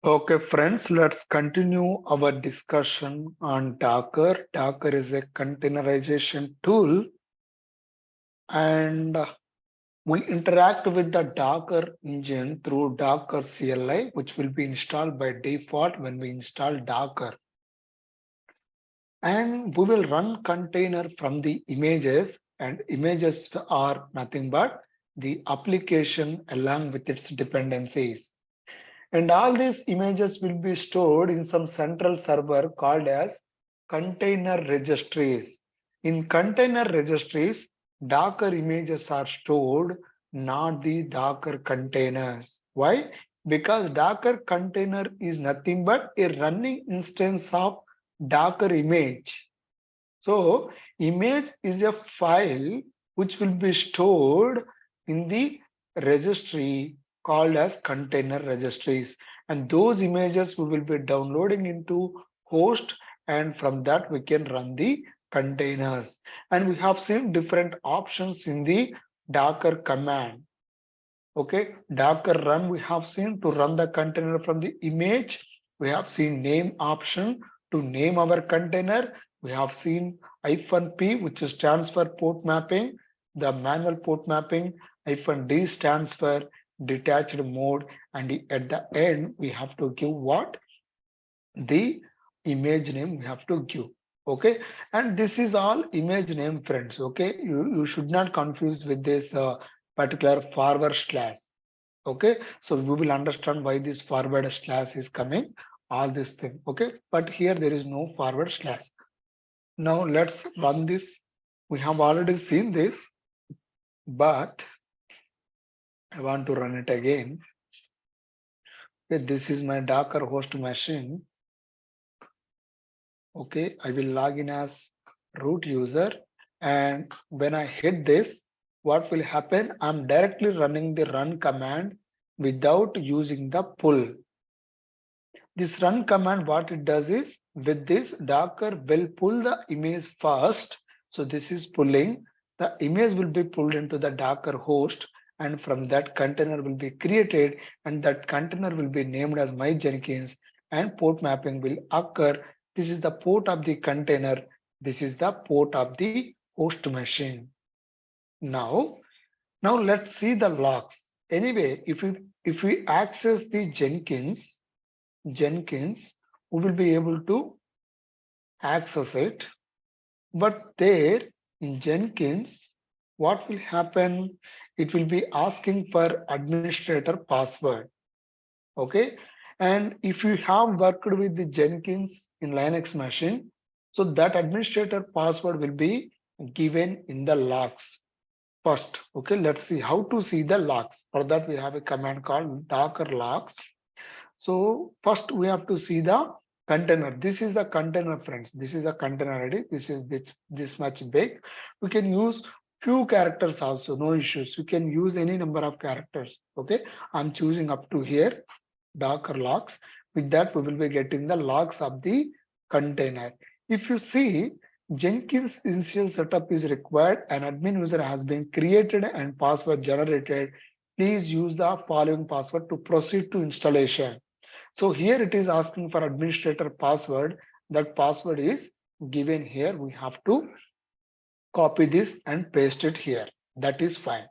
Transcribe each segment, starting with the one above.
Okay, friends, let's continue our discussion on Docker. Docker is a containerization tool, and we interact with the Docker engine through Docker CLI, which will be installed by default when we install Docker. And we will run container from the images, and images are nothing but the application along with its dependencies. And all these images will be stored in some central server called as container registries. In container registries, Docker images are stored, not the Docker containers. Why? Because Docker container is nothing but a running instance of Docker image. So image is a file which will be stored in the registry called as container registries, and those images we will be downloading into host, and from that we can run the containers. And we have seen different options in the Docker command. Okay, Docker run we have seen to run the container from the image. We have seen name option to name our container. We have seen -p, which stands for port mapping, the manual port mapping. -d stands for detached mode, and at the end we have to give what? The image name we have to give. Okay, and this is all image name, friends. Okay, you should not confuse with this particular forward slash. Okay, so we will understand why this forward slash is coming, all this thing. Okay, but here there is no forward slash. Now let's run this. We have already seen this, but I want to run it again. Okay, this is my Docker host machine. Okay, I will log in as root user, and when I hit this, what will happen? I'm directly running the run command without using the pull. This run command, what it does is, with this Docker will pull the image first. So this is pulling. The image will be pulled into the Docker host, and from that container will be created, and that container will be named as my Jenkins, and port mapping will occur. This is the port of the container. This is the port of the host machine. Now, let's see the logs. Anyway, if we access the Jenkins, we will be able to access it. But there in Jenkins, what will happen? It will be asking for administrator password. Okay. And if you have worked with the Jenkins in Linux machine, so that administrator password will be given in the logs first. Okay. Let's see how to see the logs. For that, we have a command called docker logs. So first we have to see the container. This is the container, friends. This is a container already. This is this much big. We can use few characters also, no issues. You can use any number of characters. Okay, I'm choosing up to here Docker logs. With that, we will be getting the logs of the container. If you see, Jenkins initial setup is required. An admin user has been created and password generated. Please use the following password to proceed to installation. So here it is asking for administrator password. That password is given here. We have to copy this and paste it here. That is fine.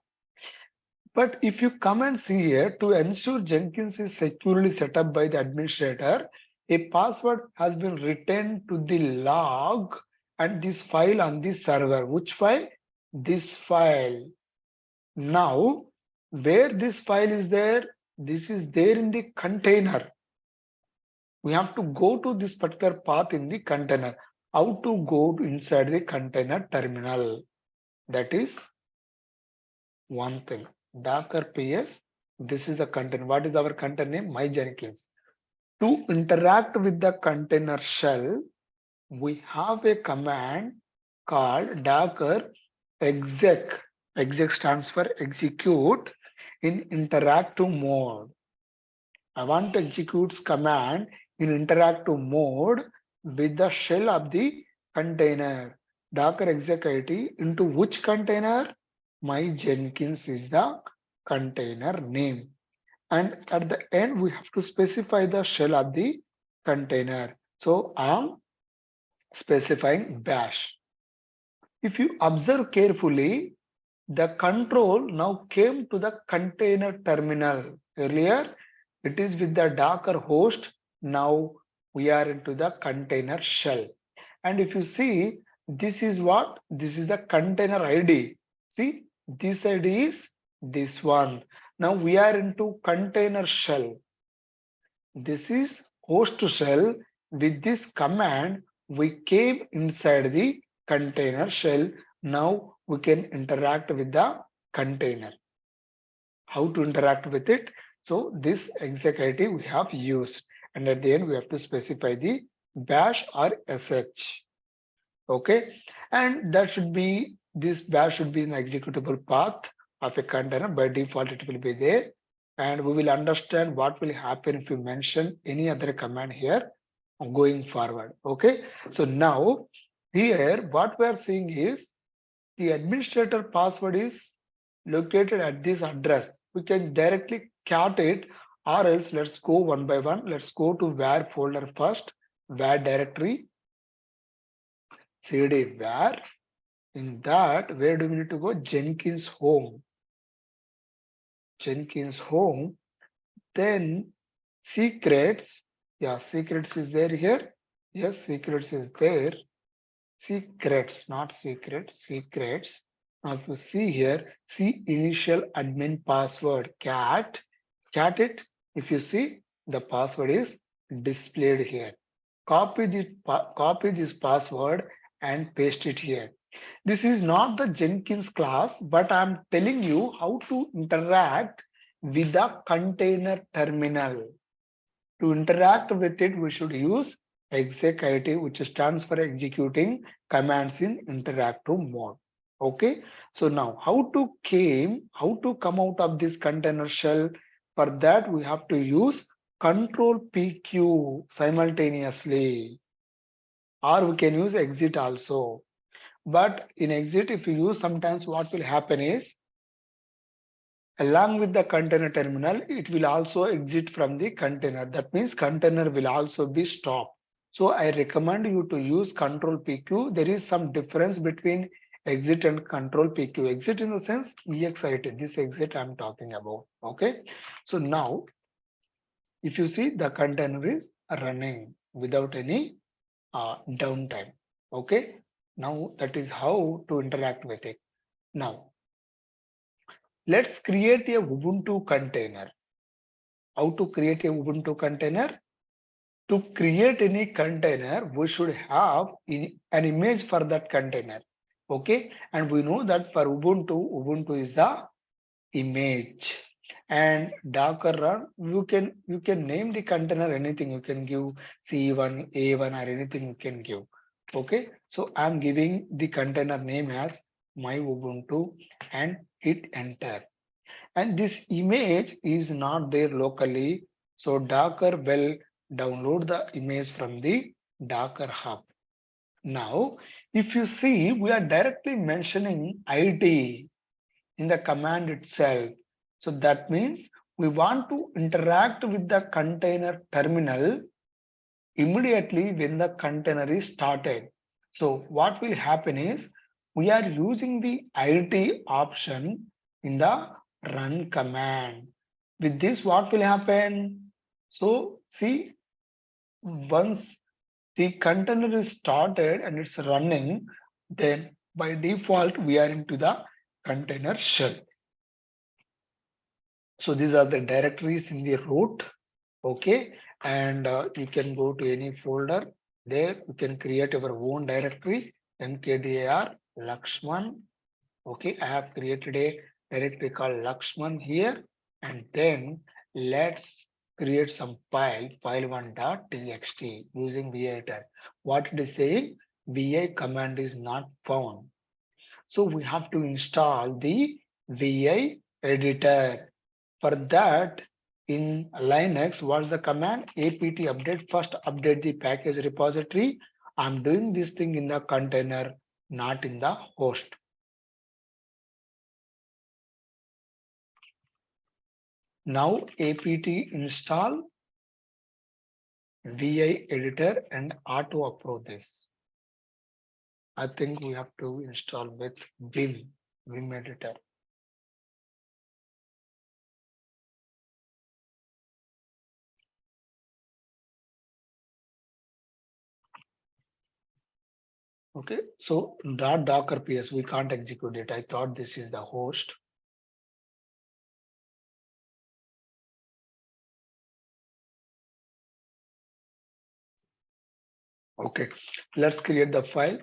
But if you come and see here, to ensure Jenkins is securely set up by the administrator, a password has been written to the log and this file on the server. Which file? This file. Now, where this file is there? This is there in the container. We have to go to this particular path in the container. How to go inside the container terminal? That is one thing. Docker PS. This is the container. What is our container name? My Jenkins. To interact with the container shell, we have a command called docker exec. Exec stands for execute in interactive mode. I want to execute command in interactive mode with the shell of the container. Docker exec IT into which container? My Jenkins is the container name. And at the end, we have to specify the shell of the container. So I'm specifying bash. If you observe carefully, the control now came to the container terminal. Earlier, it is with the Docker host. Now we are into the container shell. And if you see, this is what? This is the container ID. See, this ID is this one. Now we are into container shell. This is host shell. With this command, we came inside the container shell. Now we can interact with the container. How to interact with it? So this executive we have used, and at the end we have to specify the bash or sh. Okay, and that should be, this bash should be an executable path of a container. By default it will be there, and we will understand what will happen if you mention any other command here going forward. Okay, so now here what we are seeing is the administrator password is located at this address. We can directly cat it, or else let's go one by one. Let's go to where folder first, where directory, cd where. In that, where do we need to go? Jenkins home. Jenkins home. Then secrets. Yeah, secrets is there here. Yes, secrets is there. Secrets, not secrets, secrets. Now if you see here, see initial admin password cat it. If you see, the password is displayed here. Copy this password and paste it here. This is not the Jenkins class, but I'm telling you how to interact with the container terminal. To interact with it, we should use executive, which stands for executing commands in interactive mode. Okay, so now how to come out of this container shell? For that, we have to use control PQ simultaneously, or we can use exit also. But in exit, if you use, sometimes what will happen is, along with the container terminal, it will also exit from the container. That means container will also be stopped. So I recommend you to use control PQ. There is some difference between exit and control PQ. Exit in the sense exit. This exit I'm talking about. Okay. So now, if you see, the container is running without any downtime. Okay. Now that is how to interact with it. Now let's create a Ubuntu container. How to create a Ubuntu container? To create any container, we should have an image for that container. Okay, and we know that for Ubuntu is the image. And Docker run, you can name the container anything. You can give C1, A1, or anything you can give. Okay, so I'm giving the container name as my Ubuntu and hit enter. And this image is not there locally, so Docker will download the image from the Docker hub. Now, if you see, we are directly mentioning ID in the command itself. So that means we want to interact with the container terminal immediately when the container is started. So what will happen is, we are using the ID option in the run command. With this, what will happen? So see, once the container is started and it's running, then by default we are into the container shell. So these are the directories in the root. Okay, and you can go to any folder. There you can create your own directory, mkdir Laxman. Okay, I have created a directory called Laxman here, and then let's create some file1.txt using vi editor. What it is saying, vi command is not found. So we have to install the vi editor. For that, in Linux, what's the command? Apt update. First update the package repository. I'm doing this thing in the container, not in the host. Now apt install vi editor and auto approve this. I think we have to install with vim editor. Okay, so .docker ps, we can't execute it. I thought this is the host. Okay, let's create the file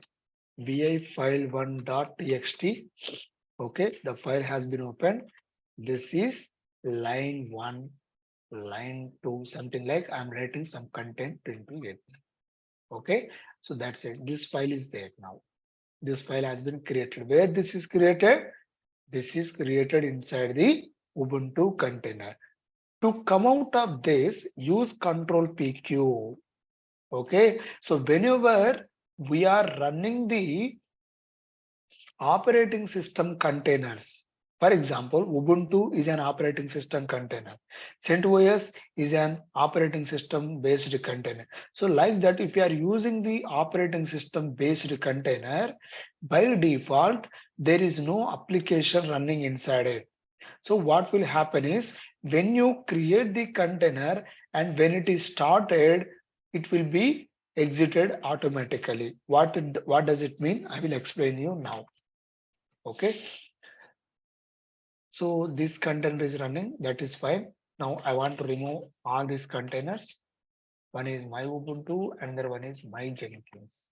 vi file1.txt. Okay, the file has been opened. This is line 1, line 2, something like I'm writing some content into it. Okay, so that's it. This file is there now. This file has been created. Where this is created? This is created inside the Ubuntu container. To come out of this, use Control PQ. Okay, so whenever we are running the operating system containers, for example, Ubuntu is an operating system container. CentOS is an operating system based container. So like that, if you are using the operating system based container, by default, there is no application running inside it. So what will happen is when you create the container and when it is started, it will be exited automatically. What does it mean? I will explain you now. Okay. So this container is running, that is fine. Now I want to remove all these containers. One is my Ubuntu, another one is my Jenkins.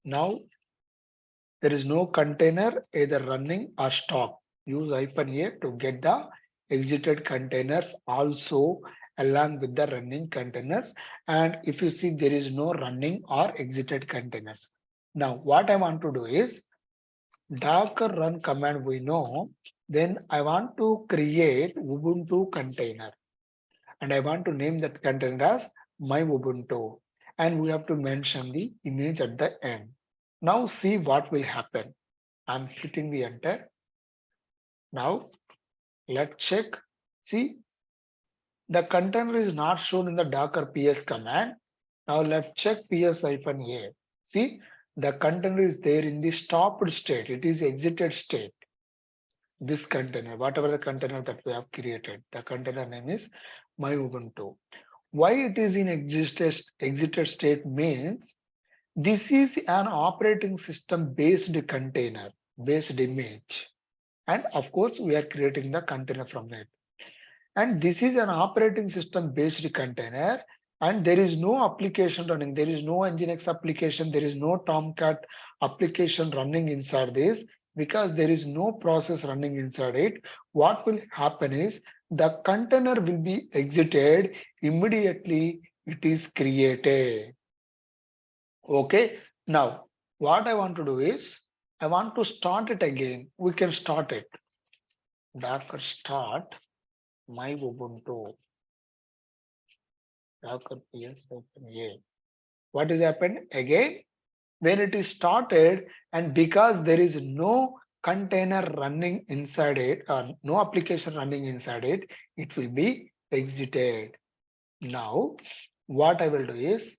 Now there is no container either running or stop. Use -a to get the exited containers also along with the running containers. And if you see there is no running or exited containers. Now what I want to do is Docker run command we know. Then I want to create Ubuntu container and I want to name that container as my Ubuntu. And we have to mention the image at the end. Now see what will happen. I'm hitting the enter. Now let's check. See, the container is not shown in the Docker ps command. Now let's check ps-a. See, the container is there in the stopped state. It is exited state. This container, whatever the container that we have created, the container name is my Ubuntu. Why it is in exited state means this is an operating system based container, based image. And of course, we are creating the container from it. And this is an operating system based container. And there is no application running. There is no Nginx application. There is no Tomcat application running inside this because there is no process running inside it. What will happen is the container will be exited immediately it is created. Okay. Now, what I want to do is I want to start it again. We can start it. Docker start my Ubuntu. Docker ps -a. What is happened again? When it is started and because there is no container running inside it or no application running inside it, it will be exited. Now, what I will do is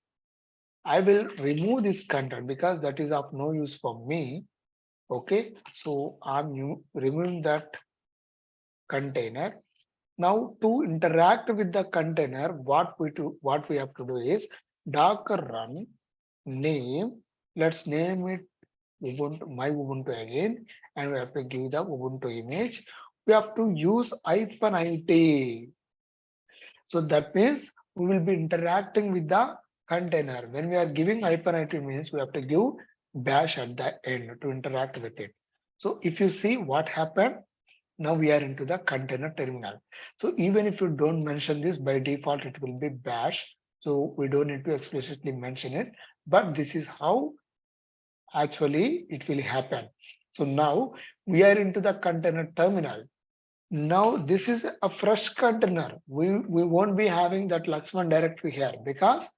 I will remove this content because that is of no use for me. Okay, so I'm removing that container. Now to interact with the container, what we have to do is Docker run name. Let's name it Ubuntu, my Ubuntu again, and we have to give the Ubuntu image. We have to use -it. So that means we will be interacting with the container. When we are giving -it means we have to give bash at the end to interact with it. So if you see what happened, now we are into the container terminal. So even if you don't mention this, by default it will be bash. So we don't need to explicitly mention it, but this is how actually it will happen. So now we are into the container terminal. Now this is a fresh container. We won't be having that Laxman directory here because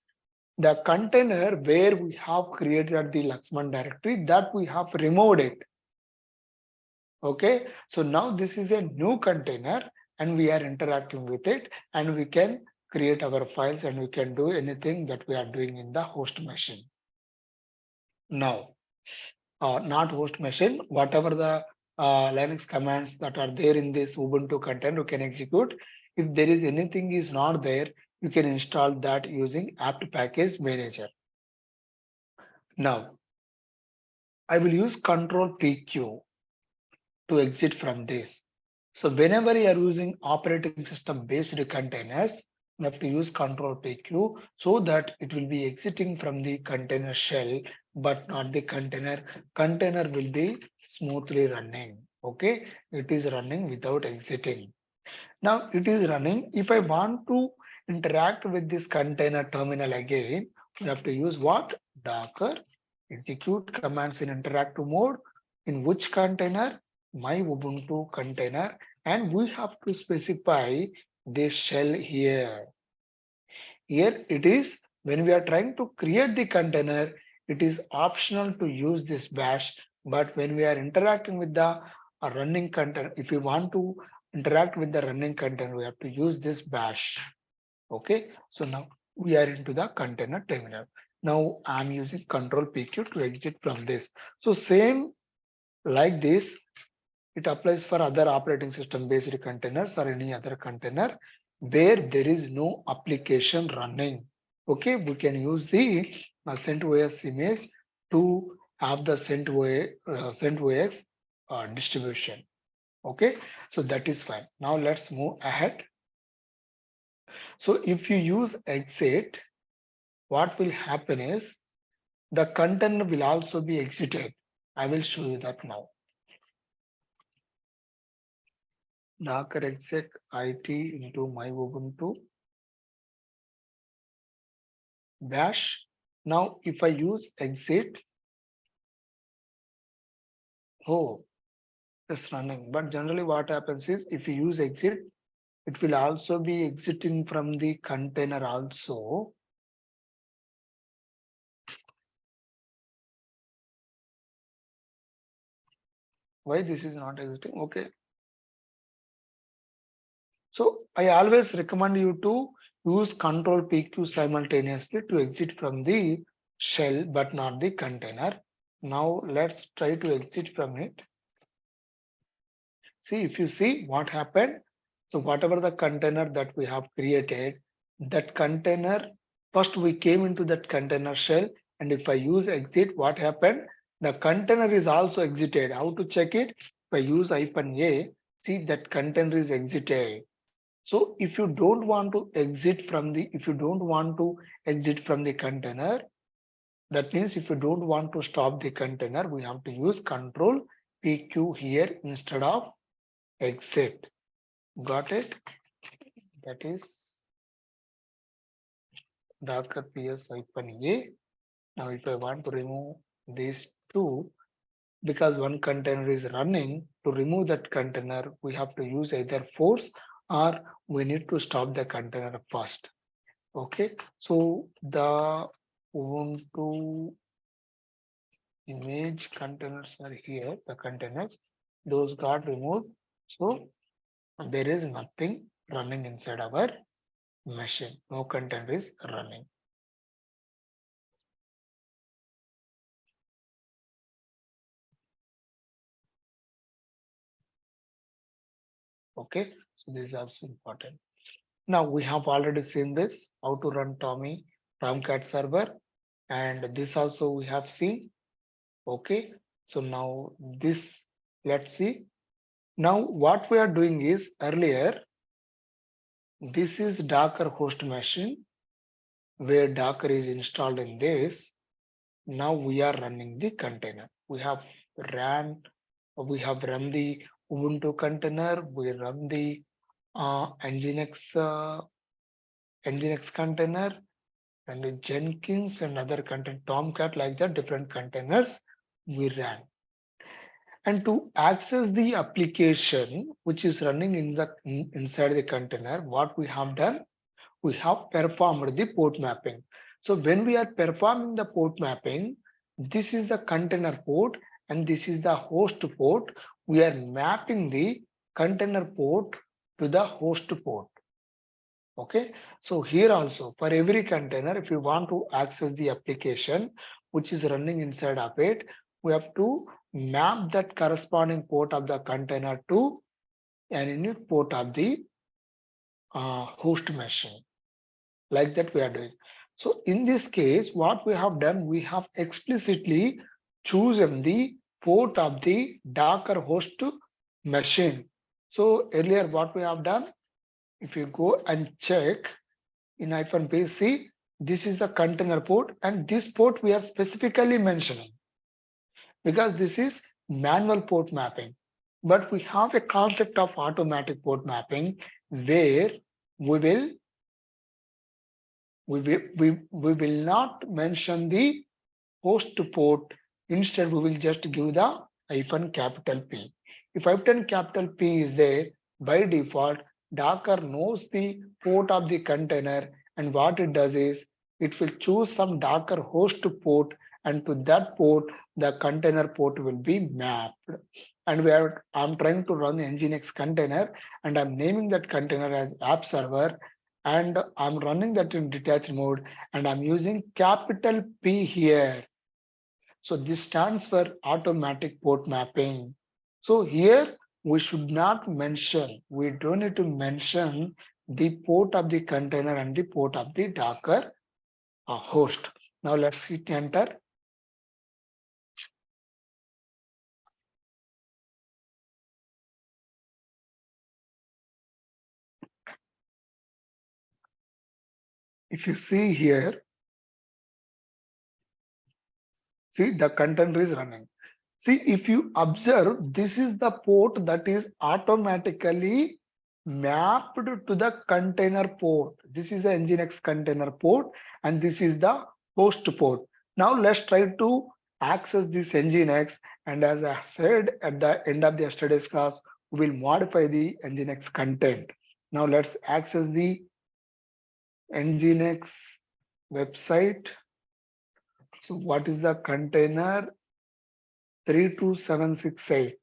the container where we have created the Laxman directory that we have removed it. Okay, so now this is a new container and we are interacting with it, and we can create our files and we can do anything that we are doing in the host machine. Now, not host machine, whatever the Linux commands that are there in this Ubuntu container, you can execute. If there is anything is not there, you can install that using apt package manager. Now, I will use control PQ to exit from this. So whenever you are using operating system based containers, you have to use control PQ so that it will be exiting from the container shell, but not the container. Container will be smoothly running. Okay, it is running without exiting. Now it is running. If I want to interact with this container terminal again, we have to use what? Docker execute commands in interactive mode. In which container? My Ubuntu container, and we have to specify this shell here. Here it is when we are trying to create the container, it is optional to use this bash. But when we are interacting with the running container, if we want to interact with the running container, we have to use this bash. Okay, so now we are into the container terminal. Now I'm using control PQ to exit from this. So same like this, it applies for other operating system based containers or any other container where there is no application running. Okay, we can use the CentOS image to have the CentOS distribution. Okay, so that is fine. Now let's move ahead. So if you use exit, what will happen is the container will also be exited. I will show you that now. Docker exec it into my Ubuntu bash. Now, if I use exit, oh, it's running. But generally, what happens is if you use exit, it will also be exiting from the container also. Why this is not exiting? Okay. So I always recommend you to use control PQ simultaneously to exit from the shell, but not the container. Now let's try to exit from it. See, if you see what happened, so whatever the container that we have created, that container, first we came into that container shell, and if I use exit, what happened? The container is also exited. How to check it? If I use -a, see that container is exited. So if you don't want to exit from the, if you don't want to exit from the container, that means if you don't want to stop the container, we have to use control PQ here instead of exit. Got it? That is docker ps-a. Now if I want to remove these two, because one container is running, to remove that container, we have to use either force or we need to stop the container first. Okay, so the Ubuntu image containers are here, the containers, those got removed. So there is nothing running inside our machine. No container is running. Okay, so this is also important. Now we have already seen this, how to run Tomcat server, and this also we have seen. Okay, so now this, let's see. Now what we are doing is earlier, this is Docker host machine where Docker is installed in this. Now we are running the container. We have run the Ubuntu container, we run the Nginx container, and the Jenkins and other content, Tomcat, like that, different containers we ran. And to access the application which is running inside the container, what we have done, we have performed the port mapping. So when we are performing the port mapping, this is the container port and this is the host port. we are mapping the container port to the host port. Okay, so here also for every container, if you want to access the application which is running inside of it, we have to map that corresponding port of the container to an unique port of the host machine. Like that we are doing. So in this case, what we have done, we have explicitly chosen the port of the Docker host machine. So earlier what we have done, if you go and check in -bc, this is the container port, and this port we are specifically mentioning because this is manual port mapping. But we have a concept of automatic port mapping where we will we will not mention the host port. Instead, we will just give the capital P. If capital P is there, by default, Docker knows the port of the container, and what it does is it will choose some Docker host port, and to that port, the container port will be mapped. And I'm trying to run Nginx container, and I'm naming that container as app server, and I'm running that in detached mode, and I'm using capital P here. So this stands for automatic port mapping. So here we should not mention, we don't need to mention the port of the container and the port of the Docker host. Now let's hit enter. If you see here, see the container is running. See, if you observe, this is the port that is automatically mapped to the container port. This is the Nginx container port, and this is the host port. Now let's try to access this Nginx, and as I said at the end of the yesterday's class, we will modify the Nginx content. Now let's access the Nginx website. So what is the container? 32768.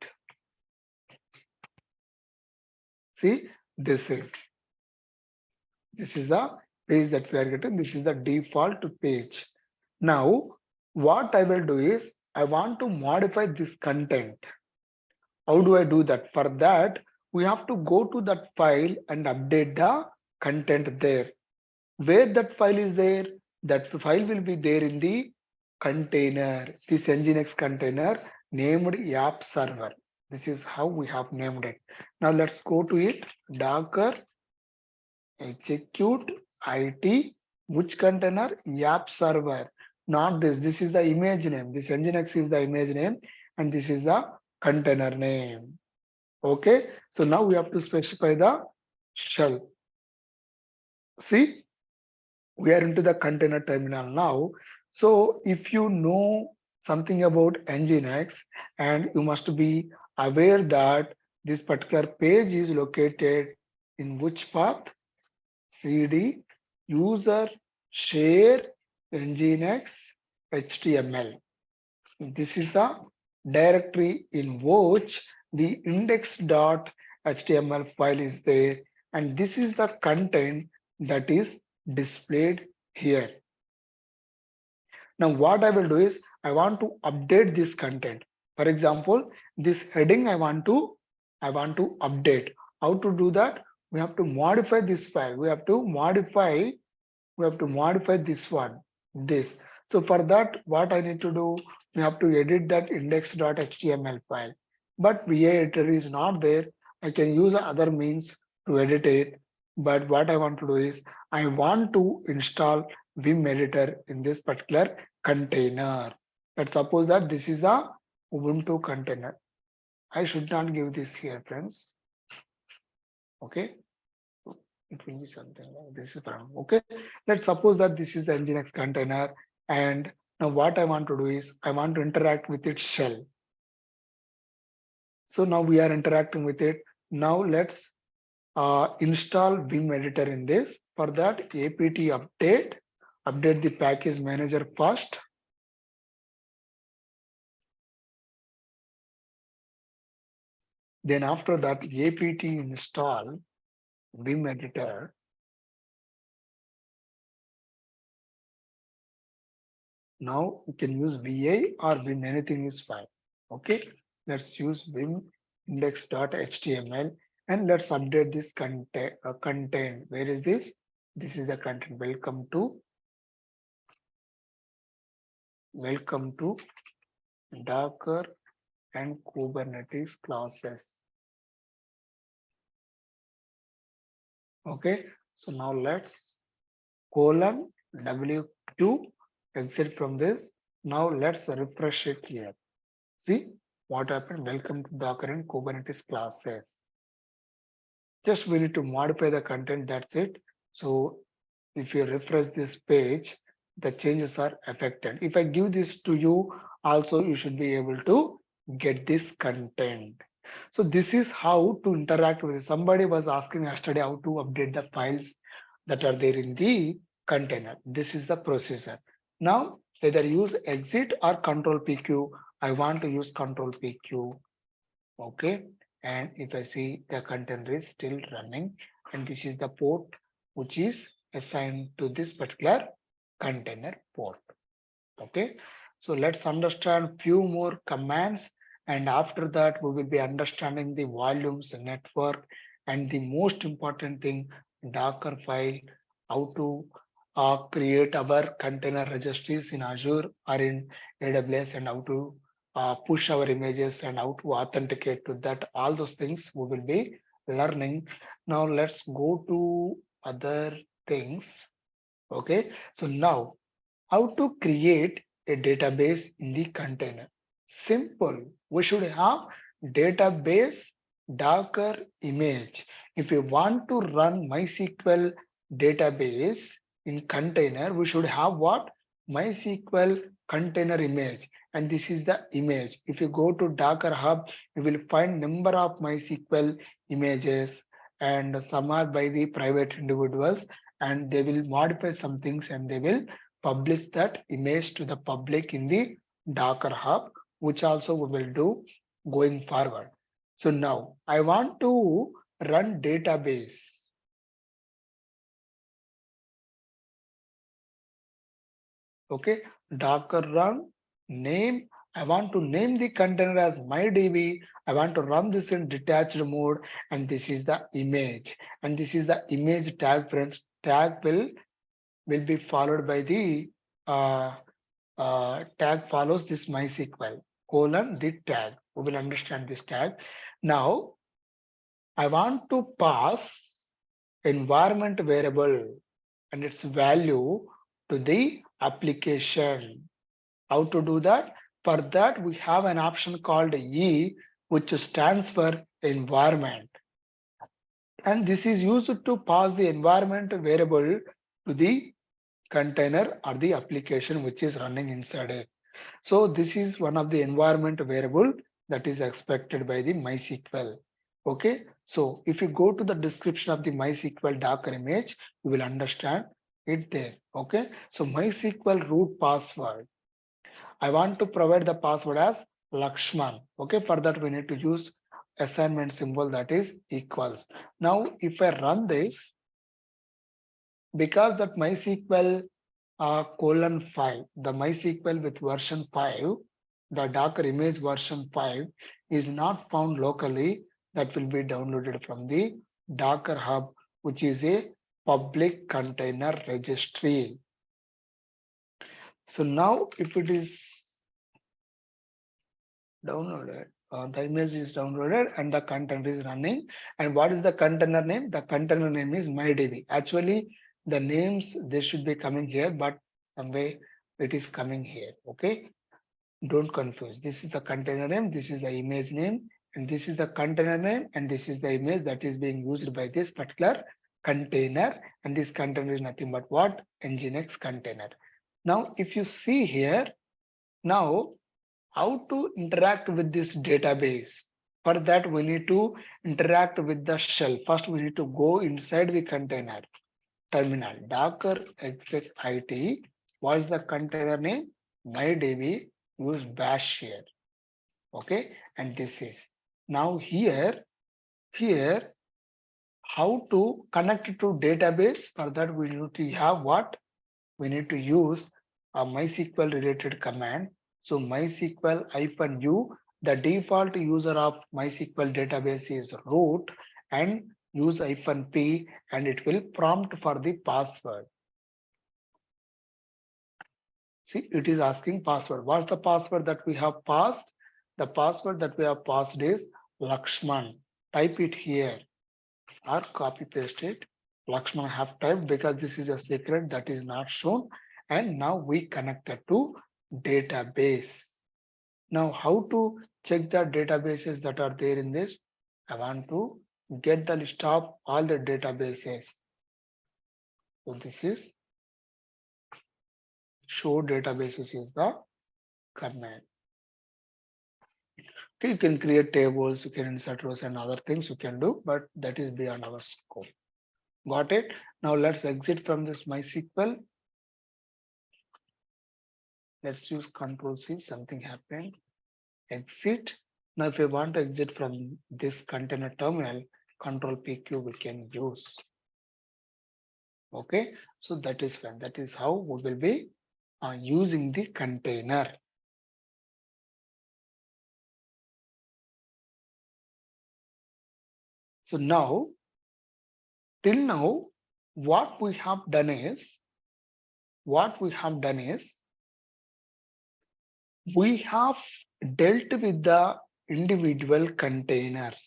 See, this is the page that we are getting. This is the default page. Now, what I will do is I want to modify this content. How do I do that? For that, we have to go to that file and update the content there. Where that file is there, that file will be there in the container, this Nginx container named app server. This is how we have named it. Now let's go to it. Docker execute it, which container? App server. Not this. This is the image name. This Nginx is the image name, and this is the container name. Okay. So now we have to specify the shell. See, we are into the container terminal now. So if you know something about Nginx, and you must be aware that this particular page is located in which path? cd user share Nginx HTML. This is the directory in which the index.html file is there, and this is the content that is displayed here. Now what I will do is I want to update this content. For example, this heading I want to update. How to do that? We have to modify this file. We have to modify this one, this. So for that, what I need to do, we have to edit that index.html file. But VA editor is not there. I can use other means to edit it. But what I want to do is I want to install Vim editor in this particular container. Let's suppose that this is the Ubuntu container. I should not give this here, friends. Okay. It will be something like this is from. Okay. Let's suppose that this is the Nginx container, and now what I want to do is I want to interact with its shell. So now we are interacting with it. Now let's install Vim editor in this. For that, apt update the package manager first. Then after that, apt install Vim editor. Now you can use VA or Vim, anything is fine. Okay, let's use Vim index.html and let's update this content. Where is this? This is the content. Welcome to Docker and Kubernetes classes. Okay, so now let's colon W2 exit from this. Now let's refresh it here. See what happened? Welcome to Docker and Kubernetes classes. Just we need to modify the content, that's it. So if you refresh this page, the changes are affected. If I give this to you, also you should be able to get this content. So this is how to interact with it. Somebody was asking yesterday how to update the files that are there in the container. This is the procedure. Now either use exit or control PQ. I want to use control PQ. Okay, and if I see the container is still running, and this is the port which is assigned to this particular container port. Okay, so let's understand few more commands, and after that we will be understanding the volumes, network, and the most important thing, Docker file, how to create our container registries in Azure or in AWS, and how to push our images and how to authenticate to that. All those things we will be learning. Now let's go to other things. Okay, so now how to create a database in the container? Simple. We should have database Docker image. If you want to run MySQL database in container, we should have what? MySQL container image. And this is the image. If you go to Docker Hub, you will find number of MySQL images, and some are by the private individuals, and they will modify some things and they will publish that image to the public in the Docker Hub, which also we will do going forward. So now I want to run database. Okay, Docker run name. I want to name the container as myDB. I want to run this in detached mode, and this is the image, and this is the image tag, friends. Tag will be followed by the tag follows this MySQL colon the tag. We will understand this tag. Now I want to pass environment variable and its value to the application. How to do that? For that we have an option called E, which stands for environment. And this is used to pass the environment variable to the container or the application which is running inside it. So this is one of the environment variable that is expected by the MySQL. Okay, so if you go to the description of the MySQL Docker image, you will understand it there. Okay, so MySQL root password. I want to provide the password as Laxman. Okay, for that we need to use assignment symbol, that is equals. Now if I run this, because that MySQL :5, the MySQL with version 5, the Docker image version 5 is not found locally. That will be downloaded from the Docker Hub, which is a public container registry. So now if it is downloaded, the image is downloaded and the container is running. And what is the container name? The container name is myDB. Actually, the names they should be coming here, but some way it is coming here. Okay, don't confuse. This is the container name, this is the image name, and this is the container name, and this is the image that is being used by this particular container. And this container is nothing but what? Nginx container. Now if you see here, now how to interact with this database? For that we need to interact with the shell. First we need to go inside the container terminal, docker exec it. What is the container name? MyDB. Use bash here. Okay, and this is Now here, how to connect to database? For that we need to have what? We need to use a MySQL related command. So MySQL-u, the default user of MySQL database is root, and use -p, and it will prompt for the password. See, it is asking password. What's the password that we have passed? The password that we have passed is Laxman. Type it here or copy paste it. Laxman have typed because this is a secret that is not shown. And now we connected to database. Now how to check the databases that are there in this? I want to get the list of all the databases. So this is show databases is the command. Okay, you can create tables, you can insert rows and other things you can do, but that is beyond our scope. Got it? Now let's exit from this MySQL. Let's use Control C, something happened. Exit. Now if you want to exit from this container terminal, Control PQ we can use. Okay, so that is fine. That is how we will be using the container. So now, till now, what we have done is we have dealt with the individual containers,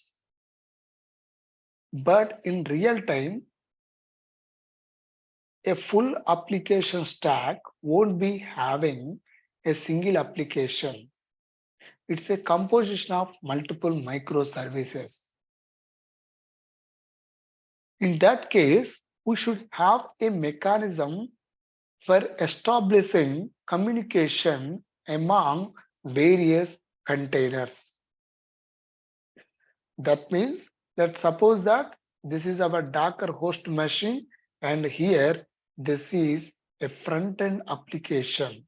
but in real time, a full application stack won't be having a single application. It's a composition of multiple microservices. In that case, we should have a mechanism for establishing communication among various containers. That means, let's suppose that this is our Docker host machine, and here this is a front-end application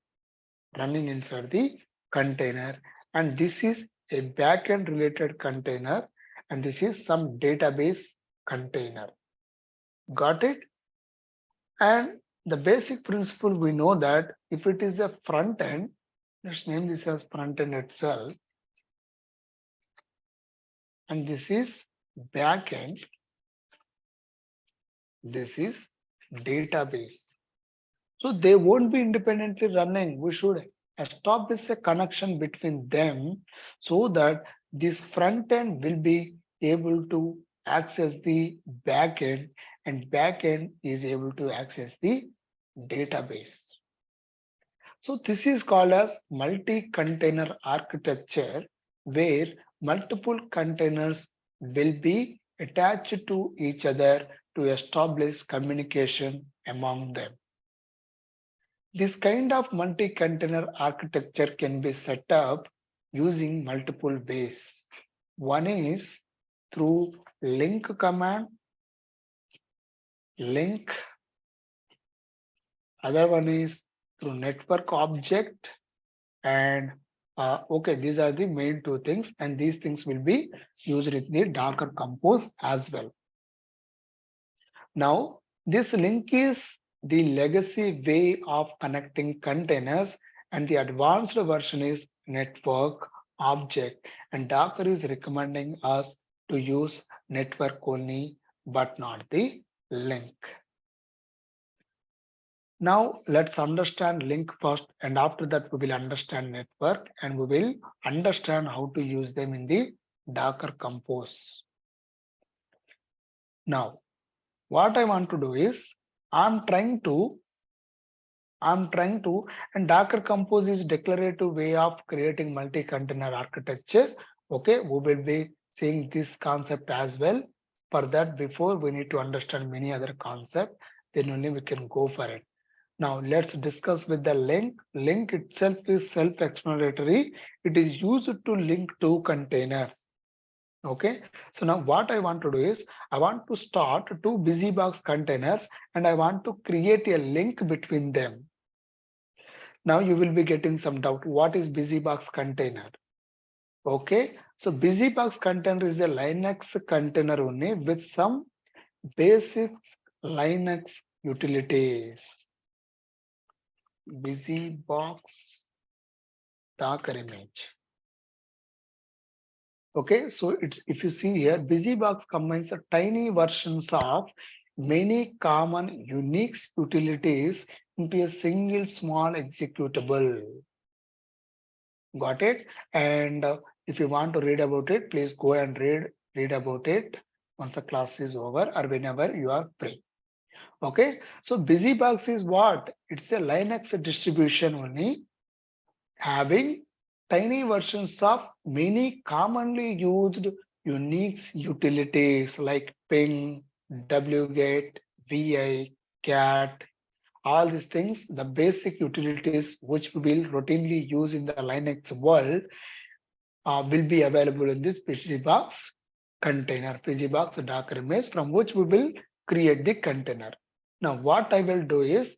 running inside the container, and this is a back-end related container, and this is some database container. Got it? And the basic principle we know that if it is a front end, let's name this as front end itself, and this is back end, this is database. So they won't be independently running. We should establish a connection between them so that this front end will be able to access the back end, and back end is able to access the database. So this is called as multi-container architecture, where multiple containers will be attached to each other to establish communication among them. This kind of multi-container architecture can be set up using multiple ways. One is through link command, link. Other one is through network object, and okay, these are the main two things, and these things will be used in the Docker Compose as well. Now, this link is the legacy way of connecting containers, and the advanced version is network object, and Docker is recommending us to use network only, but not the link. Now let's understand link first, and after that we will understand network, and we will understand how to use them in the Docker Compose. Now, what I want to do is I'm trying to, and Docker Compose is declarative way of creating multi-container architecture. Okay, we will be seeing this concept as well. For that, before we need to understand many other concepts, then only we can go for it. Now let's discuss with the link. Link itself is self-explanatory. It is used to link two containers. Okay, so now what I want to do is I want to start two busybox containers, and I want to create a link between them. Now you will be getting some doubt. What is busybox container? Okay, so busybox container is a Linux container only with some basic Linux utilities. Busybox Docker image. Okay, so it's if you see here, busybox combines a tiny versions of many common Unix utilities into a single small executable. Got it? And if you want to read about it, please go and read about it once the class is over or whenever you are free. Okay, so busybox is what? It's a Linux distribution only having tiny versions of many commonly used Unix utilities like ping, wget, vi, cat, all these things, the basic utilities which we will routinely use in the Linux world will be available in this busybox container, busybox Docker image from which we will create the container. Now what I will do is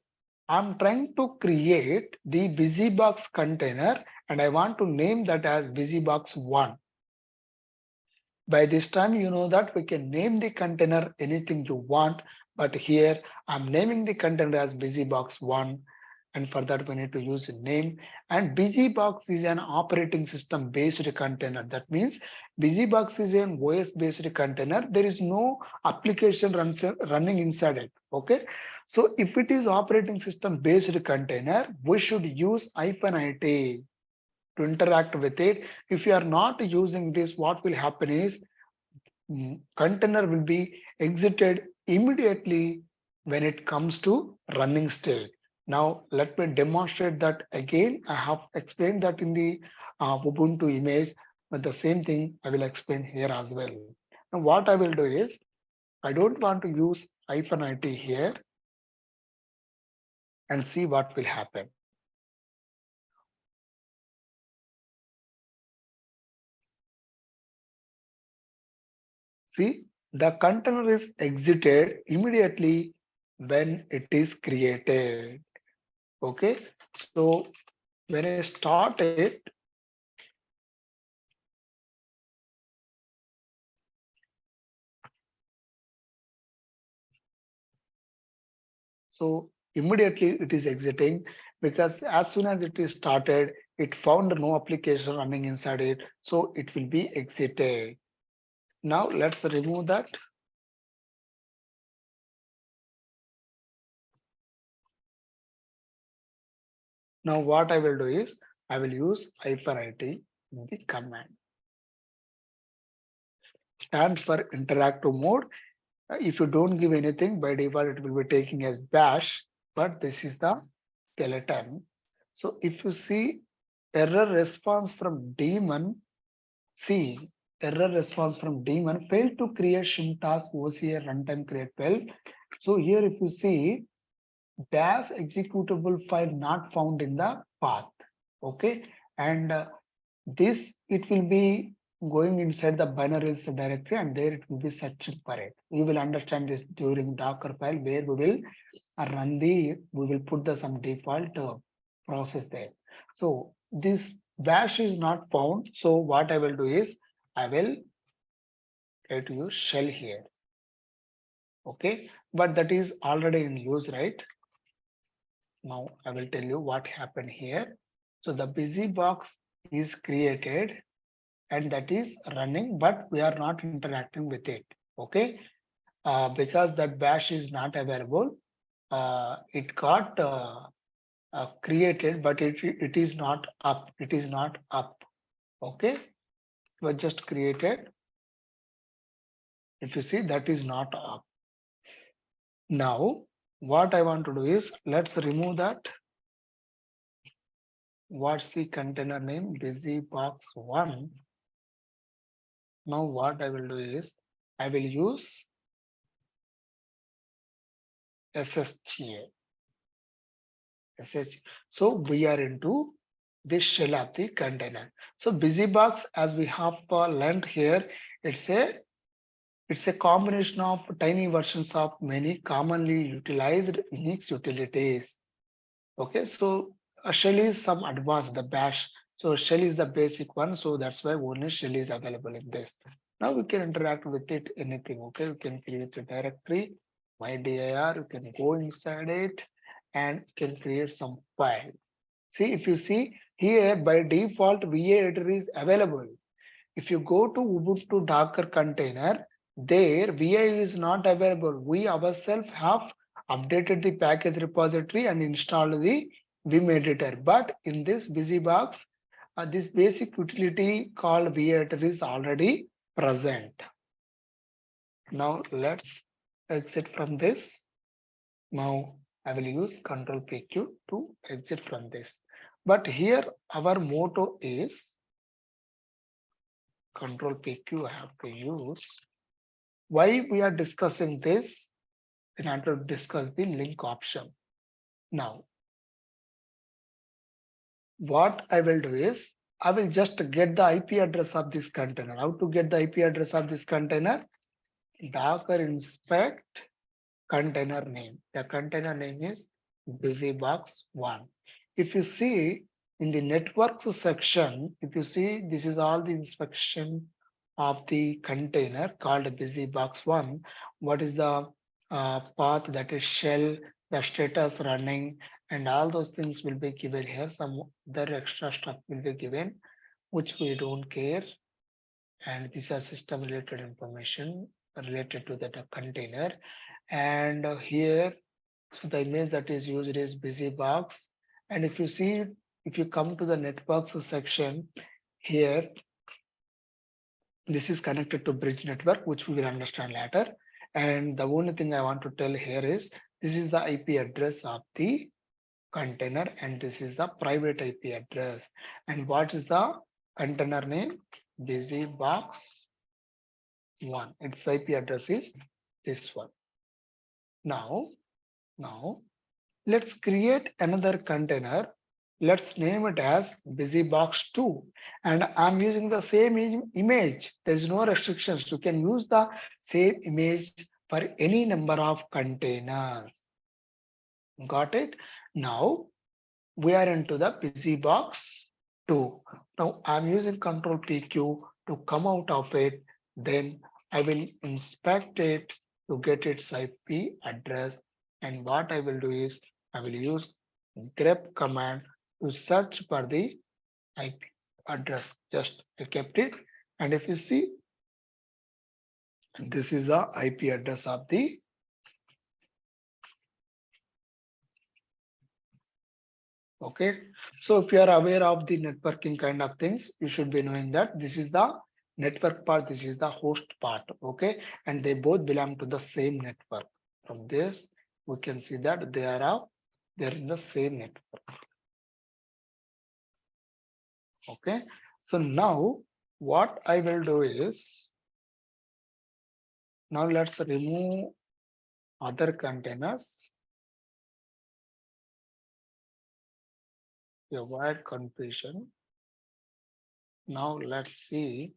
I'm trying to create the busybox container and I want to name that as busybox1. By this time, you know that we can name the container anything you want, but here I'm naming the container as busybox1, and for that we need to use a name. And busybox is an operating system based container. That means busybox is an OS based container. There is no application running inside it. Okay. So if it is operating system based container, we should use -it to interact with it. If you are not using this, what will happen is container will be exited immediately when it comes to running state. Now let me demonstrate that again. I have explained that in the Ubuntu image, but the same thing I will explain here as well. Now what I will do is I don't want to use -it here and see what will happen. See, the container is exited immediately when it is created. Okay, so when I start it, so immediately it is exiting because as soon as it is started, it found no application running inside it, so it will be exited. Now let's remove that. Now what I will do is I will use -it in the command. Stands for interactive mode. If you don't give anything, by default it will be taking as bash, but this is the skeleton. So if you see error response from daemon, see error response from daemon failed to create shim task OCA runtime create fail. So here if you see dash executable file not found in the path. Okay, and this it will be going inside the binaries directory and there it will be searching for it. You will understand this during Docker file where we will we will put the some default process there. So this bash is not found. So what I will do is I will try to use shell here. Okay, but that is already in use, right? Now I will tell you what happened here. So the busy box is created and that is running, but we are not interacting with it. Okay, because that bash is not available. It got created, but it is not up. It is not up. Okay, it was just created. If you see, that is not up. Now, what I want to do is let's remove that. What's the container name? Busybox1. Now, what I will do is I will use SSGA. So we are into this shell of the container. So busybox, as we have learned here, it's a combination of tiny versions of many commonly utilized Unix utilities. Okay, so a shell is some advanced, the bash. So shell is the basic one. So that's why only shell is available in this. Now we can interact with it anything. Okay, we can create a directory, mydir, you can go inside it and can create some file. See, if you see here by default VA editor is available. If you go to Ubuntu Docker container, there VI is not available. We ourselves have updated the package repository and installed the Vim editor. But in this BusyBox, this basic utility called VI editor is already present. Now let's exit from this. Now I will use Control PQ to exit from this. But here our motto is Control PQ I have to use. Why we are discussing this? In order to discuss the link option. Now, what I will do is I will just get the IP address of this container. How to get the IP address of this container? Docker inspect container name. The container name is BusyBox1. If you see in the networks section, if you see this is all the inspection of the container called BusyBox1. What is the path, that is shell, the status running, and all those things will be given here. Some other extra stuff will be given, which we don't care. And these are system related information related to that container. And here, so the image that is used is BusyBox. And if you see, if you come to the networks section here, this is connected to bridge network, which we will understand later. And the only thing I want to tell here is this is the IP address of the container, and this is the private IP address. And what is the container name? BusyBox1. Its IP address is this one. Now let's create another container. Let's name it as BusyBox2. And I'm using the same image. There's no restrictions. You can use the same image for any number of containers. Got it? Now we are into the BusyBox2. Now I'm using Control PQ to come out of it. Then I will inspect it to get its IP address. And what I will do is I will use grep command to search for the IP address. Just I kept it. And if you see, this is the IP address of the okay. So if you are aware of the networking kind of things, you should be knowing that this is the network part, this is the host part. Okay, and they both belong to the same network. From this, we can see that they're in the same network. Okay, so now what I will do is now let's remove other containers. Avoid confusion. Now let's see,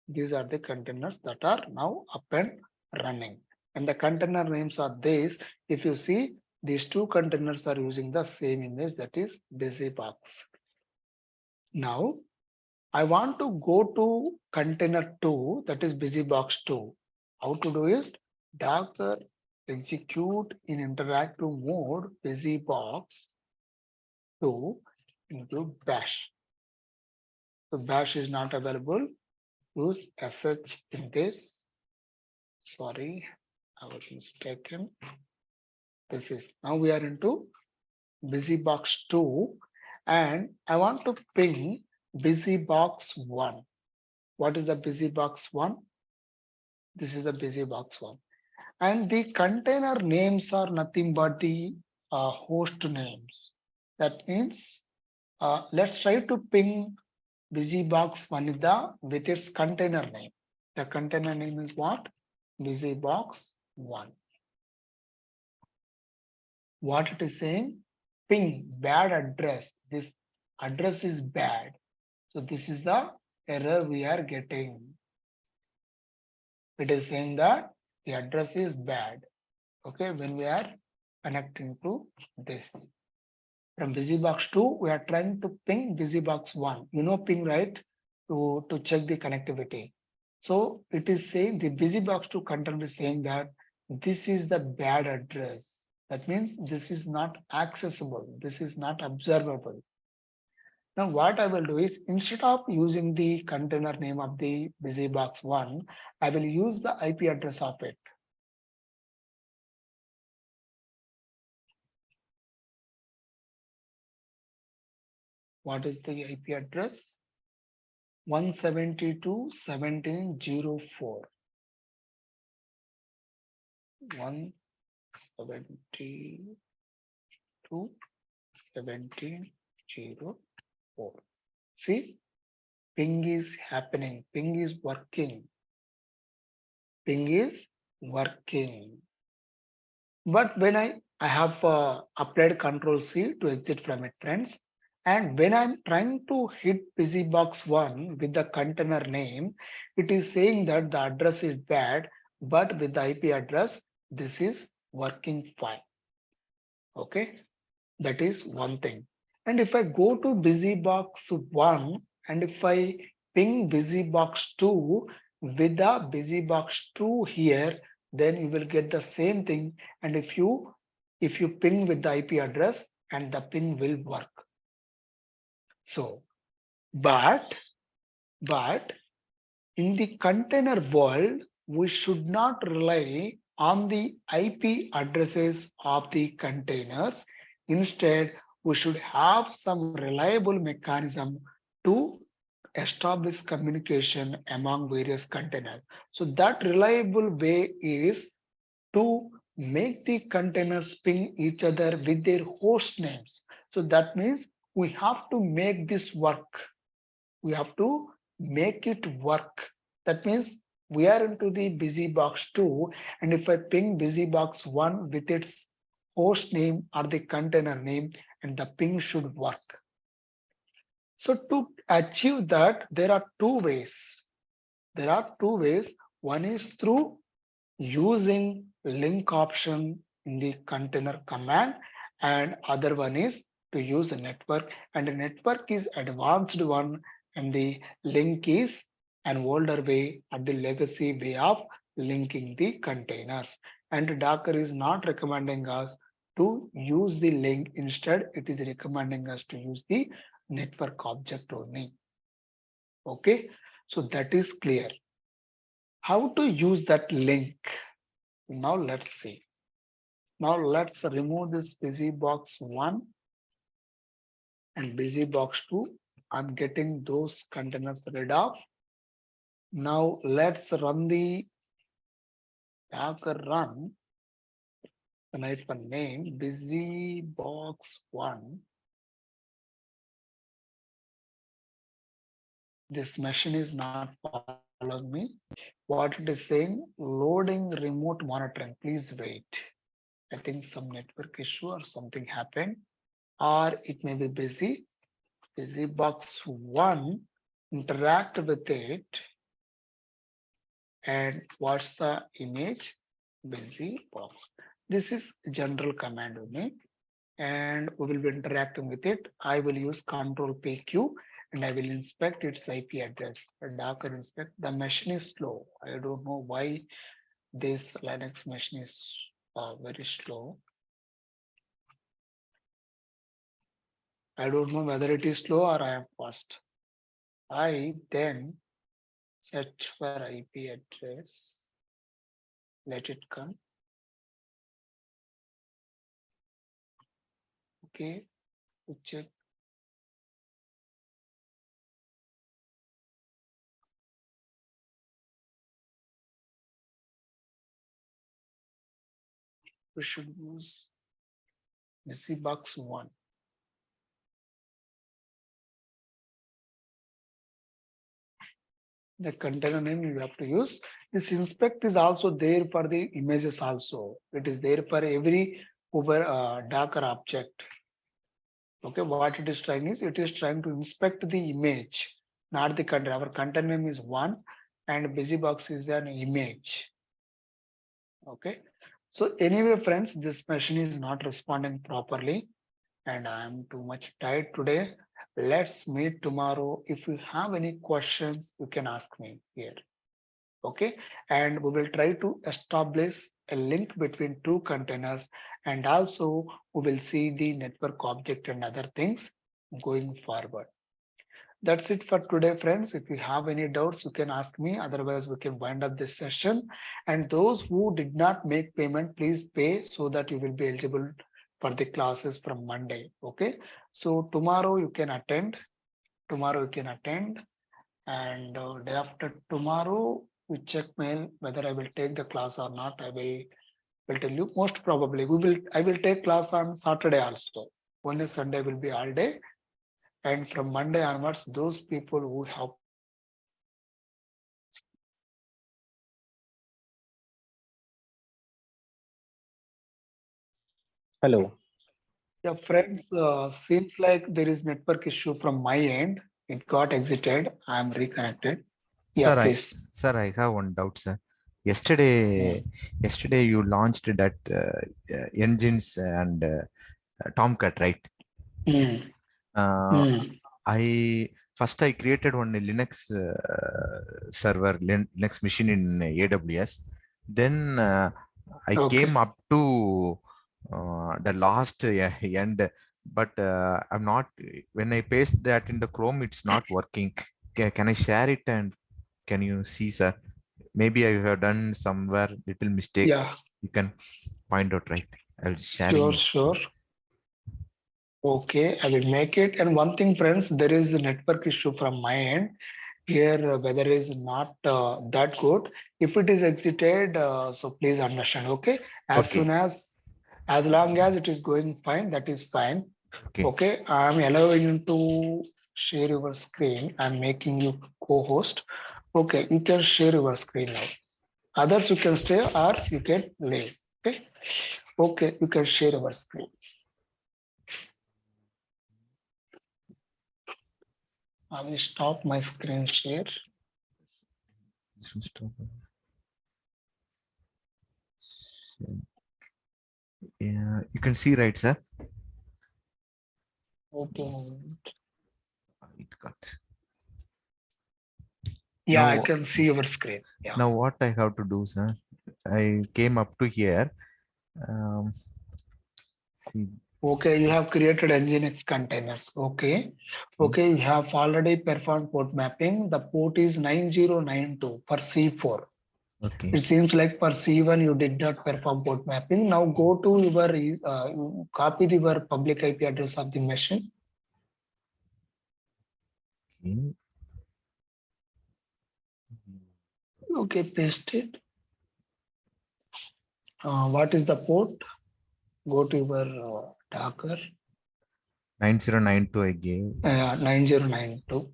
these are the containers that are now up and running. And the container names are these. If you see, these two containers are using the same image, that is BusyBox. Now I want to go to container 2, that is BusyBox2. How to do it? Docker execute in interactive mode BusyBox2 include bash. So bash is not available. Use sh in this. Sorry, I was mistaken. This is now we are into BusyBox2, and I want to ping BusyBox1. What is the BusyBox1? This is the BusyBox1. And the container names are nothing but the host names. That means let's try to ping BusyBox1 with its container name. The container name is what? BusyBox1. What it is saying? Ping bad address. This address is bad. So this is the error we are getting. It is saying that the address is bad. Okay, when we are connecting to this. From busybox 2, we are trying to ping busybox 1. You know ping, right? To check the connectivity. So it is saying the busybox 2 content is saying that this is the bad address. That means this is not accessible. This is not observable. Now what I will do is instead of using the container name of the busybox 1, I will use the IP address of it. What is the IP address? 172.17.04. 172.17.04. See, ping is happening, ping is working, ping is working. But when I have applied Control C to exit from it, friends, and when I'm trying to hit busybox 1 with the container name, it is saying that the address is bad, but with the IP address, this is working fine. Okay, that is one thing. And if I go to busybox 1 and if I ping busybox 2 with the busybox 2 here, then you will get the same thing. And if you ping with the IP address and the ping will work. So, but but in the container world, we should not rely on the IP addresses of the containers. Instead, we should have some reliable mechanism to establish communication among various containers. So that reliable way is to make the containers ping each other with their host names. So that means we have to make this work. We have to make it work. That means we are into the busybox 2, and if I ping busybox 1 with its host name or the container name, and the ping should work. So to achieve that, there are two ways. There are two ways. One is through using link option in the container command, and other one is to use a network, and the network is advanced one, and the link is an older way or the legacy way of linking the containers. And Docker is not recommending us to use the link. Instead, it is recommending us to use the network object only. Okay, so that is clear. How to use that link? Now let's see. Now let's remove this busybox 1 and busybox 2. I'm getting those containers rid of. Now let's run the Docker run. And I can name busybox 1. This machine is not following me. What it is saying, loading remote monitoring. Please wait. I think some network issue or something happened, or it may be busy. Busybox 1, interact with it. And what's the image? Busybox. This is general command only, and we will be interacting with it. I will use Control PQ and I will inspect its IP address. Docker inspect. The machine is slow. I don't know why this Linux machine is very slow. I don't know whether it is slow or I am fast. I then search for IP address. Let it come. Okay, to check. We should use busybox 1. The container name you have to use. This inspect is also there for the images also. It is there for every Docker object. Okay, what it is trying is, it is trying to inspect the image, not the container. Our container name is 1 and busybox is an image. Okay, so anyway, friends, this machine is not responding properly. and I'm too much tired today. Let's meet tomorrow. If you have any questions, you can ask me here. Okay, and we will try to establish a link between two containers, and also we will see the network object and other things going forward. That's it for today, friends. If you have any doubts, you can ask me. Otherwise, we can wind up this session. And those who did not make payment, please pay so that you will be eligible for the classes from Monday. Okay. So tomorrow you can attend. Tomorrow you can attend. And day after tomorrow, we check mail whether I will take the class or not. I will tell you. Most probably, I will take class on Saturday also. Only Sunday will be all day, and from Monday onwards, those people who have paid for the class, they will be eligible for the classes. Hello. Yeah, friends, seems like there is network issue from my end. It got exited. I'm reconnected. Yeah, Sir, please. I have one doubt, sir. Hmm. Yesterday you launched that engines and Tomcat, right? Hmm. Uh, Hmm. I created one Linux server, Linux machine in AWS. Then I Okay. came up to the last end, but I'm not. When I paste that in the Chrome, it's not working. Can I share it and can you see, sir? Maybe I have done somewhere little mistake. Yeah, You can find out, right? I'll be sure, sharing. sure. Okay, I will make it. And one thing, friends, there is a network issue from my end. Here weather is not that good. If it is exited, so please understand. Okay, as Okay. soon as long as it is going fine, that is fine. Okay. Okay, I'm allowing you to share your screen. I'm making you co-host. Okay, you can share your screen now. Others you can stay or you can leave. Okay, okay, you can share your screen. I will stop my screen share. This will stop. Yeah, you can see, right, sir? Okay. It got. Yeah, I Now, can see your screen. Yeah. now what I have to do, sir? I came up to here. Um, see, Okay, you have created Nginx containers. Okay. okay, Okay, you have already performed port mapping. The port is 9092 for C4. okay, It seems like for C1 you did not perform port mapping. Now go to your you copy your public IP address of the machine. okay. Okay, paste it. What is the port? Go to your Docker 9092 I gave. 9092.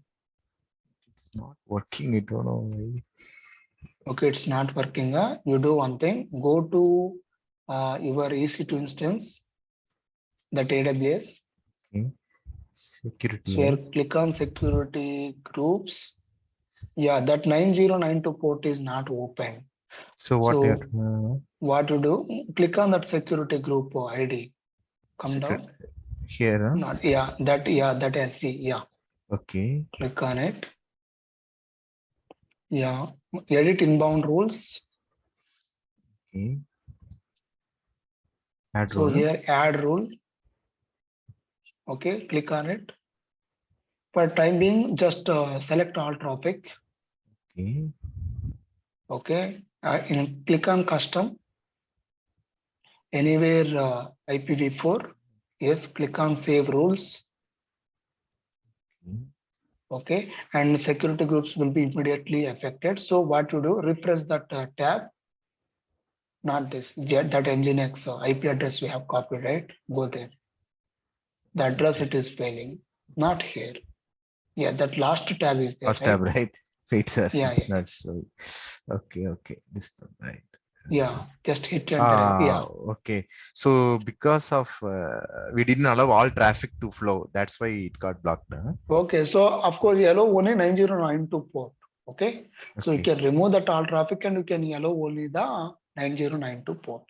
It's not working. I don't know why. Okay, it's not working. You do one thing. Go to your EC2 instance, that AWS. Okay. Security, Here, right? click on security groups. Yeah, that 9092 port is not open. So what you So what to do? Click on that security group ID. Come secret down. here? Not that SC. Yeah, Okay. click on it. Yeah, edit inbound rules. Okay. Add So rule. here add rule. Okay, click on it. For time being, just select all traffic. Okay. Okay, click on custom anywhere IPv4. Yes, click on save rules. Okay. Okay, and security groups will be immediately affected. So what to do? Refresh that tab. Not this. That Nginx IP address we have copied, right? Go there. The address it is failing. Not here. Yeah, that last tab is there, First tab, right? right? Wait, sir. Yeah, It's yeah, not showing. Okay, okay. This is right. Okay. yeah. Just hit enter. Ah, Yeah. okay. So because of we didn't allow all traffic to flow, that's why it got blocked. Huh? Okay, so of course you allow only 9092 port. Okay, so you Okay. can remove that all traffic and you can allow only the 9092 port.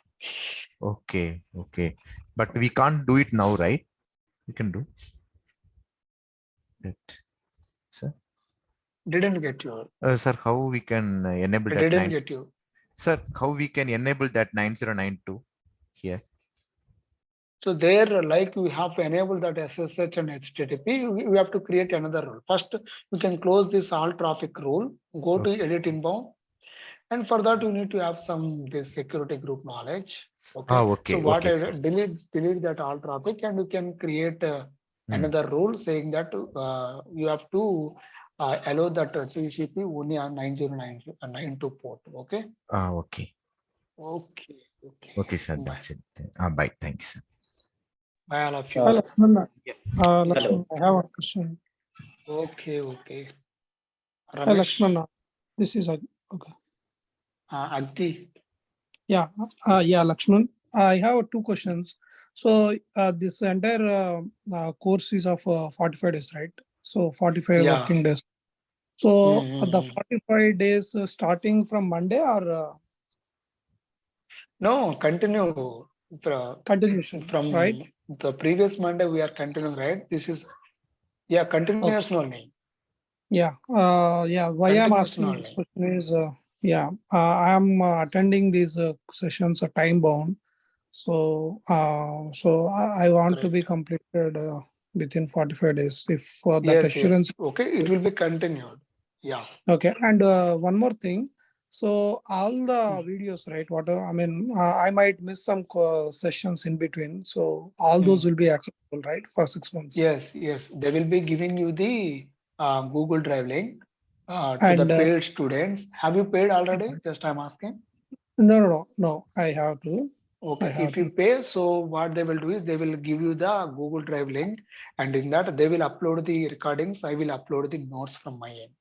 Okay. Okay. But we can't do it now, right? You can do it. Sir, Didn't get you. sir, how we can enable I that didn't 9? get you. Sir, how we can enable that 9092 here? So there, like we have to enable that SSH and HTTP, we have to create another rule. First, you can close this all traffic rule, go to Okay. edit inbound, and for that you need to have some this security group knowledge. Ah, Okay. So okay, what okay, I sir. delete that all traffic, and you can create Hmm. another rule saying that you have to allow that TCP only on 9092 port. Okay. Ah, okay. Okay. Okay. Okay, sir. Bye. That's it. Bye. Thanks, sir. Bye, all of Hi, you. Laxman. Yeah. Laxman, Hello. I have a question. Okay. Okay. Hi, Ramesh, Laxman. This is okay. Agdi. Yeah, yeah, Laxman. I have two questions. So this entire course is of 45 days, right? So 45 Yeah. working days. So the Mm-hmm. 45 days starting from Monday or No, continue continuation, right? from the previous Monday. We are continuing, right? This is yeah, Okay. continuous learning. Yeah. Yeah. Why I'm Continuous asking this learning. question is, yeah, I am attending these sessions time bound. So, I want to be Great. completed within 45 days. If that Yes, yes. assurance. Okay, it will be continued. Yeah. Okay. And one more thing. So all the Mm. videos, right? What I mean, I might miss some sessions in between. So all those Mm. will be accessible, right, for 6 months. Yes, yes. They will be giving you the Google Drive link to the And paid students. Have you paid already? Just I'm asking. no. I have to. I Okay, have if you to. pay, so what they will do is they will give you the Google Drive link, and in that they will upload the recordings. I will upload the notes from my end.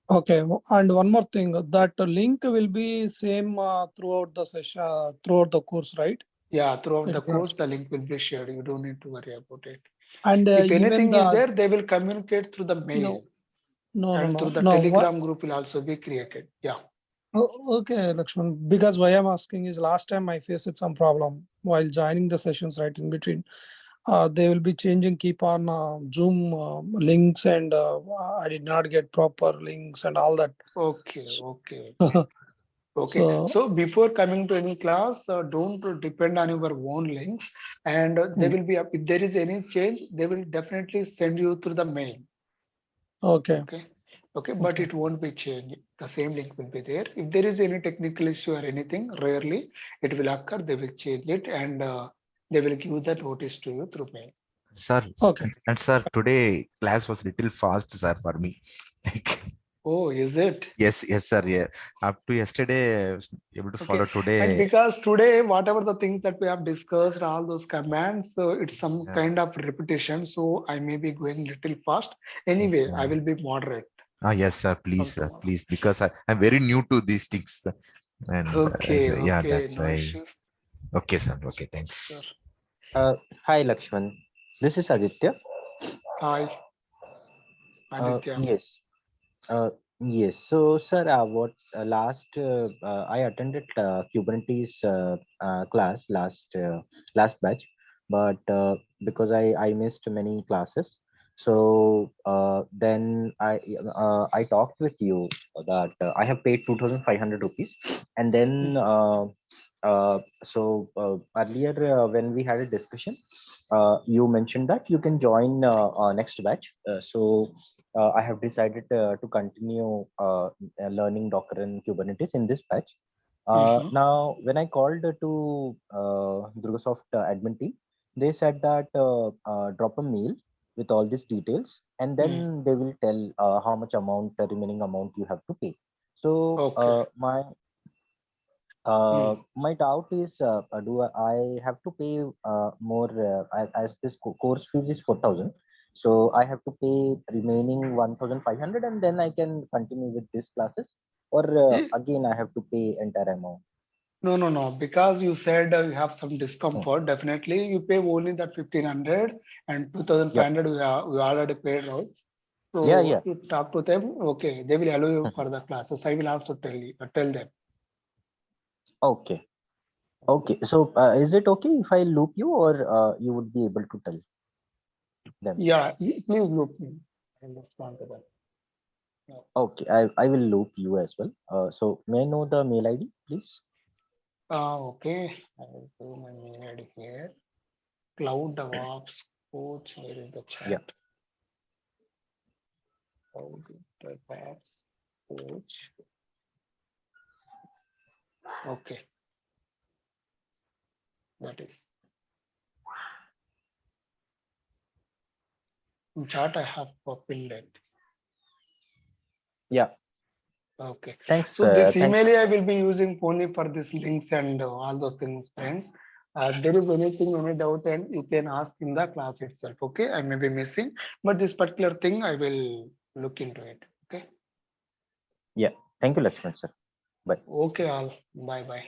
Okay, and one more thing, that link will be same throughout the session, throughout the course, right? Yeah, throughout It the will not. course, the link will be shared. You don't need to worry about it. And If even anything is the there, they will communicate through the mail, no, no, no, and through no, the no. What? Telegram group will also be created. Yeah. Okay, Lakshman. Because why I'm asking is last time I faced some problem while joining the sessions right in between. They will be changing, keep on Zoom links, and I did not get proper links and all that. Okay, okay, okay. Okay, So, so before coming to any class, don't depend on your own links, and they will be if there is any change, they will definitely send you through the mail. okay, Okay, okay, but okay, it won't be changed. The same link will be there. If there is any technical issue or anything, rarely it will occur. They will change it, and they will give the notice to you through mail. Sir, okay. and sir, today class was little fast, sir, for me. Like, Oh, is it? yes, sir. Yeah. Up to yesterday, I was able to Okay, follow and today. because today, whatever the things that we have discussed, all those commands, so it's some Yeah. kind of repetition. So I may be going little fast. Yes, Anyway, I sir. will be moderate Yes, from sir, tomorrow. please, because I'm very new to these things, and Okay, so, yeah, okay, that's no why. issues. Okay, sir. Okay, Sure. thanks. Hi, Lakshman. This is Aditya. Hi, Aditya. Yes. Uh, yes. So, sir, what last I attended Kubernetes class last batch, but because I missed many classes, so then I talked with you that I have paid 2,500 rupees, and then Mm, earlier when we had a discussion, you mentioned that you can join next batch. I have decided to continue learning Docker and Kubernetes in this batch. mhm, Now, when I called to DurgaSoft admin team, they said that drop a mail with all these details, and mm. then they will tell how much amount, remaining amount you have to pay. So Okay. Mm. my doubt is, do I have to pay more as this course fees is 4,000? So I have to pay remaining 1,500 and then I can continue with these classes, or Eh, again I have to pay entire amount. No, no, no. Because you said you have some Hmm. discomfort, definitely you pay only that 1,500 and Yep. 2,500 we already paid out. Yeah, So yeah. you talk to them, okay, they will allow you for the classes. I will also tell them. Okay. Okay. So is it okay if I loop you, or you would be able to tell? them. Yeah, please loop me. I'll respond to that. Okay, I will loop you as well. So may I know the mail ID, please? Okay, I will do my mail ID here. Cloud DevOps coach. Where is the chat? Yeah. Cloud DevOps coach. Okay. That is. In chat, I have copied it. Yeah. Okay. Thanks. So this Thanks. email I will be using only for these links and all those things, friends. There is anything, any doubt, and you can ask in the class itself. Okay, I may be missing, but this particular thing I will look into it. Okay. Yeah. Thank you, Laxman sir. Bye. Okay, all. Bye bye.